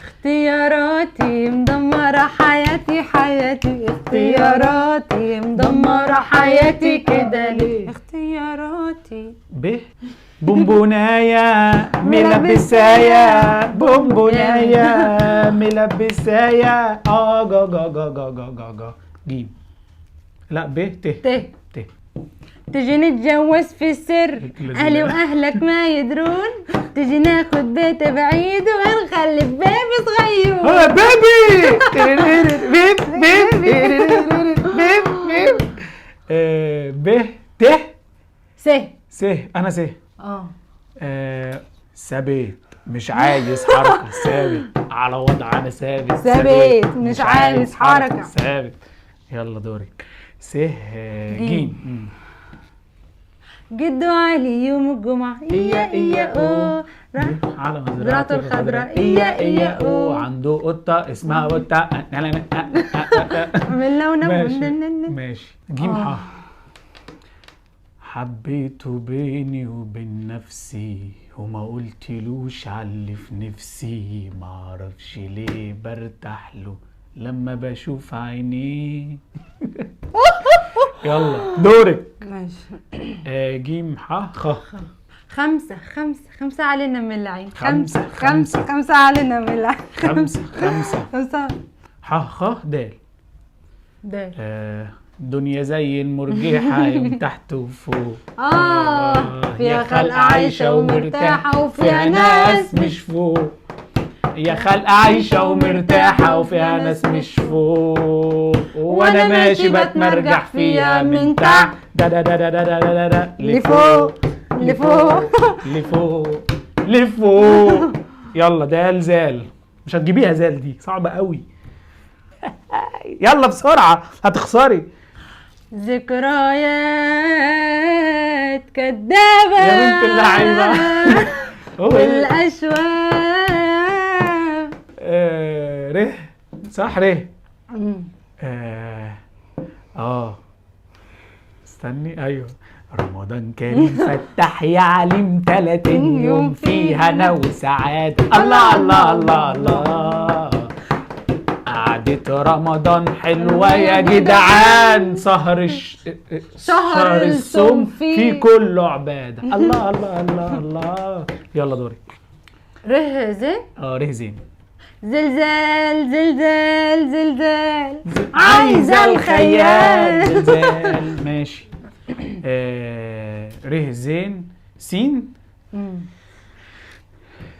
اختياراتي مدمرة حياتي حياتي، اختياراتي مدمرة حياتي كده ليه؟ اختياراتي. ب بونبونايا ملبسايا، بونبونايا ملبسايا جا جا جا جا جا جا جا. جيم. لا ب ت ت. تيجي نتجوز في السر، اهلي واهلك ما يدرون، تيجي ناخد بيت بعيد ونخلف بيبي صغير. بيبي بيب بيب بيب بيب. ب ت س. انا س. ثابت مش عايز حركة، ثابت على وضع انا ثابت، ثابت مش عايز حركة، ثابت. يلا دورك. س جيم. جدو علي يوم الجمعة إيا أو راح على مزرعته الخضراء إيا أو، عنده قطة اسمها قطة من لونه. ماشي. جيم ح. حبيته بيني وبين نفسي وما قلتلوش علي في نفسي، معرفش ليه برتاح له لما بشوف عينيه. يلا دورك. ماشي. جيم ح خ. خمسة علينا من العين. خمسة علينا من العين. خمسة. ح خ دال. دنيا زي المرجحة يوم تحت وفوق، فيها خلق عايشة ومرتاحة وفيها ناس مش فوق، يا خلق عايشة ومرتاحة وفيها ناس مش فوق، وانا ماشي بتمرجح فيها من تحت لفوق لفوق لفوق لفوق. يلا دال زال. مش هتجيبيها زال، دي صعبة قوي. يلا بسرعة هتخسري. ذكريات كدابة يا بنت اللعيبة. والأشواق. ره صح. ره استني. ايوه. رمضان كريم فتح يا عليم 30 يوم فيها هنا وسعادة. الله الله الله الله. قعدة رمضان حلوة يا جدعان، شهر الصوم في كله عبادة. الله الله الله الله. يلا دوري. ره زين. ره زين. زلزال زلزال زلزال عايزة الخيال. زلزال. ماشي. ره زين. سين.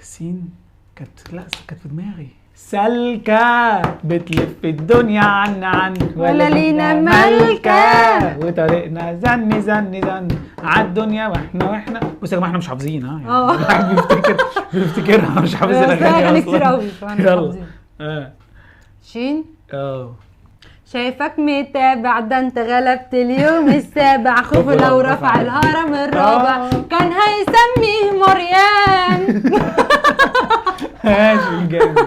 سين كانت في دماغي. سلكة بتلف الدنيا عن ولا لينا ملكة، وطريقنا زن عالدنيا واحنا بص يا جماعه احنا مش حافظين. الواحد بيفتكرها مش حافظ الاغاني كتير قوي. يلا. شين. شايفك متابع، ده انت غلبت اليوم السابع، خوفه لو رفع الهرم الرابع كان هيسميه مريان. ماشي جامد.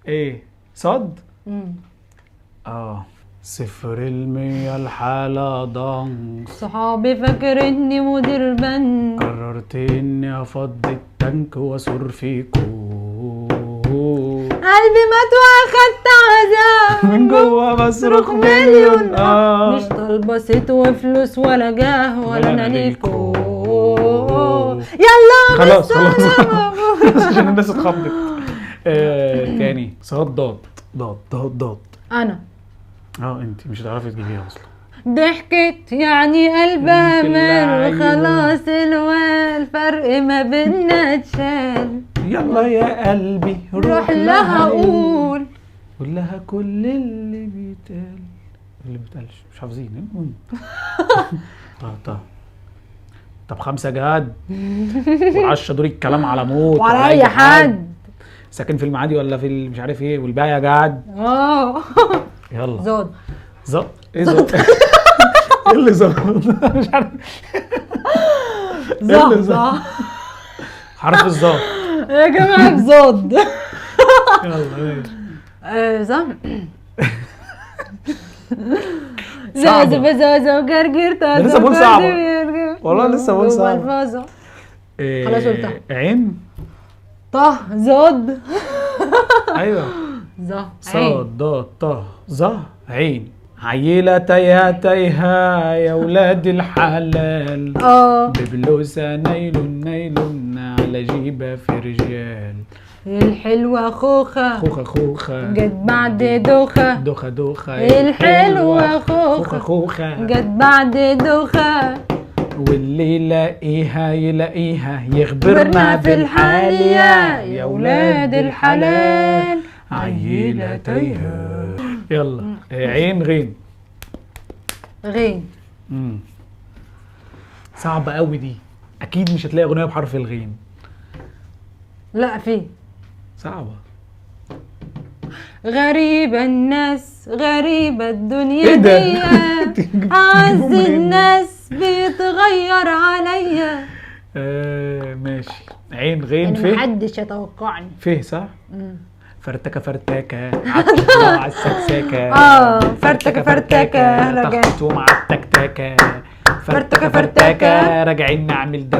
ايه صد. 0% الحالة ضنك، صحابي فاكر اني مدير بنك، قررت اني افضي التانك واسور فيكو، قلبي مات واخدت عذاب من جوا بصرخ مليون. مش طالبة ست وفلوس ولا جاه ولا ناليكو. يلا خلاص عشان الناس اتخضت. تاني. صاد ضاد. انا انت مش هتعرفي تجيبيها اصلا. ضحكت يعني قلبها مال، خلاص الفرق ما بينا اتشال. يلا يا قلبي روح لها قول لها كل اللي بيتقال. اللي بيتقالش مش حافظين. طب 5 جهاد و10 دور الكلام على موت وعلى اي حد. ساكن في المعادي ولا في مش عارف ايه، والباقي يا جهاد. يلا. زود. ايه زود؟ ايه اللي زود؟ مش عارف. زود حرف الزود يا جماعه. زود. يلا ماشي. زازو وجرجير. لسه بقول صعبه والله، لسه بقول صعبه. خلاص قلتها. عين طه زاد ايوه ظه صاد ضاد طه ظ عين. عيلة تايهة تايهة يا ولاد الحلال، ببلوسة نايلون على جيبة في رجال. الحلوة خوخة خوخة جت بعد دوخة دوخة الحلوة خوخة جت بعد دوخة. واللي يلاقيها يخبرنا في الحالية يا ولاد الحلال. عيلة تايهة. يلا عين غين. غين. صعبة قوي دي، اكيد مش هتلاقي اغنية بحرف الغين. لا في صعبة. غريبة الناس غريبة الدنيا دي، أعز الناس بيتغير عليا. ماشي. عين غين يعني فيه. محدش يتوقعني. فيه صح؟ فرتكة عطشوا على السكسكة. فرتكة طخطوا مع التكتكة. فرتكة راجعين نعمل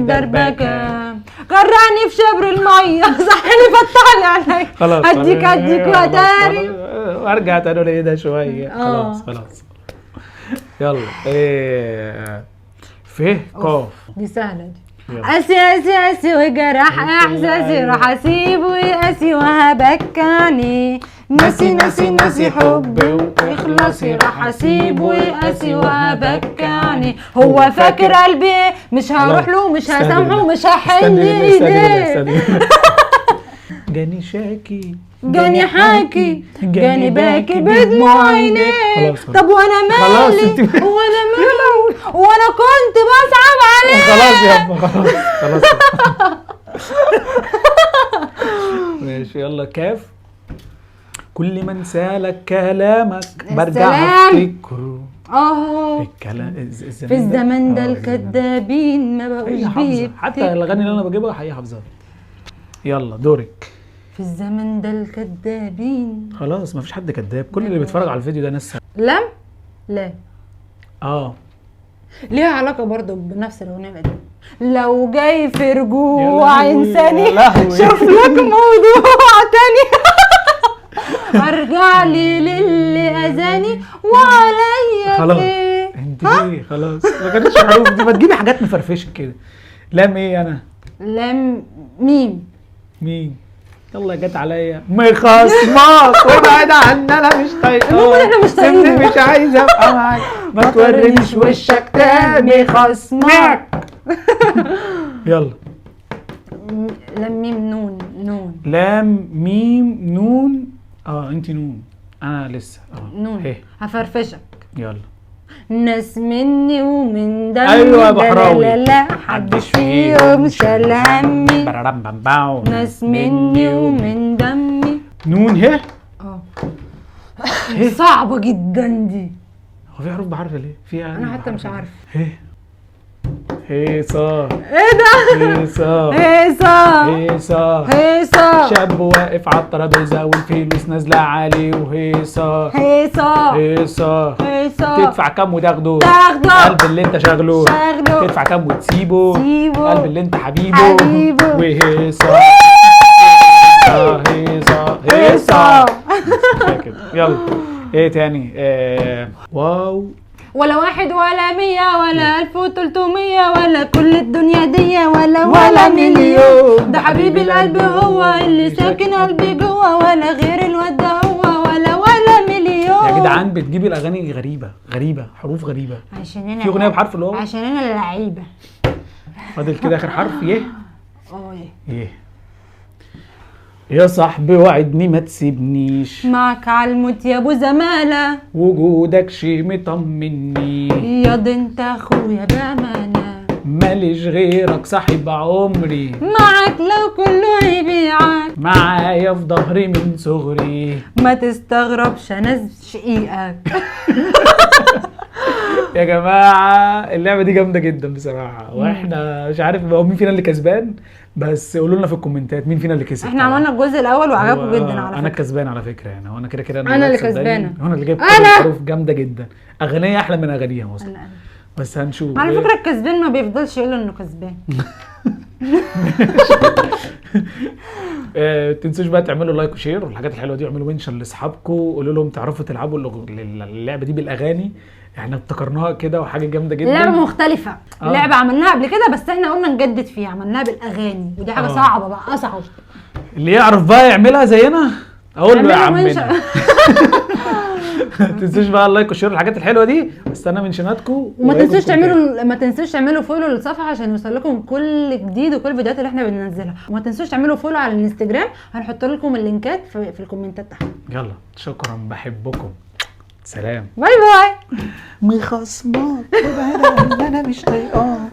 دربكة. غرقني في شبر المية صحني فتحلي عليا. خلاص هديك وتاني وارجع تاني ليه ده شوية. خلاص يلا. فيه قاف. دي سهلة دي. أسي وجرح إحساسي راح أسيبه يقاسي وهبكاني. ناسي حبي وإخلاصي راح أسيبه يقاسي وهبكاني. هو فاكر قلبي مش هروح له مش هسامحه مش هحل إيديه. جاني شاكي جاني حاكي جاني باكي بدموع عينيه. طب وانا مالي وانا كنت بصعب عليه. خلاص يا ابني خلاص. ماشي يلا. كاف. كل ما انسالك كلامك برجع افتكره. في الزمن ده الكدابين ما بقوش بيه. حتى الاغاني اللي انا بجيبها هي حافظاها. يلا دورك. في الزمن ده الكدابين. خلاص مفيش حد كداب، كل اللي بيتفرج على الفيديو ده ناس. لا ليها علاقة برضو بنفس الأغنية القديمة. لو جاي في رجوع إنساني شوف لك موضوع تاني. ارجع لي للي أذاني وعليا خلاص انت ليه خلاص ما كانتش حروف دي، ما تجيبي حاجات مفرفشة كده. لام ايه انا؟ لام ميم. يلا جت عليا مخصماك وابعد عني انا مش طايقاك. احنا مش طايقين. مش عايزه ابقى معاك ما تورينيش وشك تاني خصمك. يلا. لام ميم نون. لام ميم نون. انت نون انا لسه نون. هفرفشك. يلا. ناس مني ومن دمي. ايوه يا بحراوي. لا حدش فيهم شال همي. ناس مني ومن دمي. نون هي. صعبة جدا دي. هو في حروف بحرف ليه؟ فيها انا حتى مش عارف. هيصة. ايه ده؟ هيصة. شاب واقف على الترابيزة والفلوس نازلة عليه وهيصة. تدفع كام وتاخده. قلب اللي انت شاغله. تدفع كام وتسيبه. قلب اللي انت حبيبه. وهيصة. هيصة. يلا. ايه تاني؟ واو. ولا 1 ولا 100 ولا 1300 ولا كل الدنيا دي ولا مليون. ده حبيب القلب هو اللي ساكن قلبي جوه ولا غير الواد ده هو ولا مليون. يا جدعان بتجيبي الاغاني غريبة حروف غريبة. عشان انا في اغنية بحرف اللي هو عشان انا لعيبة. فاضل كده اخر حرف يه. يه. يا صاحبي وعدني ما تسيبنيش. معك عالموت يا ابو زمالة. وجودك شي مطمني. يا ده انت اخويا بامانة. ماليش غيرك صاحب عمري. معك لو كله يبيعك. معايا في ظهري من صغري. ما تستغربش انا شقيقك. يا جماعة اللعبة دي جامدة جدا بصراحة، واحنا مش عارف هو مين فينا اللي كسبان، بس قولوا لنا في الكومنتات مين فينا اللي كسب. احنا عملنا الجزء الاول وعجبكم جدا على فكرة. انا الكسبان على فكرة يعني، وانا كده انا اللي كسبانة. انا اللي جبت حروف جامدة جدا، اغنية احلى من اغانيها اصلا. بس هنشوف على فكرة الكسبان ما بيفضلش يقول انه كسبان. تنسوش بقى تعملوا لايك وشير والحاجات الحلوه دي، واعملوا منشن لاصحابكم وقولوا لهم تعرفوا تلعبوا اللعبه دي بالاغاني. احنا ابتكرناها كده وحاجه جامده جدا. لعبه مختلفه. لعبه عملناها قبل كده بس احنا قلنا نجدد فيها، عملناها بالاغاني ودي حاجه صعبه بقى، اصعب. اللي يعرف بقى يعملها زينا اقول له يا عمنا. ما تنسوش بقى اللايك والشير الحاجات الحلوه دي، استنى منشناتكم. وما تنسوش تعملوا فولو للصفحه عشان يوصل لكم كل جديد وكل الفيديوهات اللي احنا بننزلها. وما تنسوش تعملوا فولو على الانستجرام، هنحط لكم اللينكات في الكومنتات تحت. يلا شكرا، بحبكم، سلام، باي باي. مخصمات انا مش طايقاك.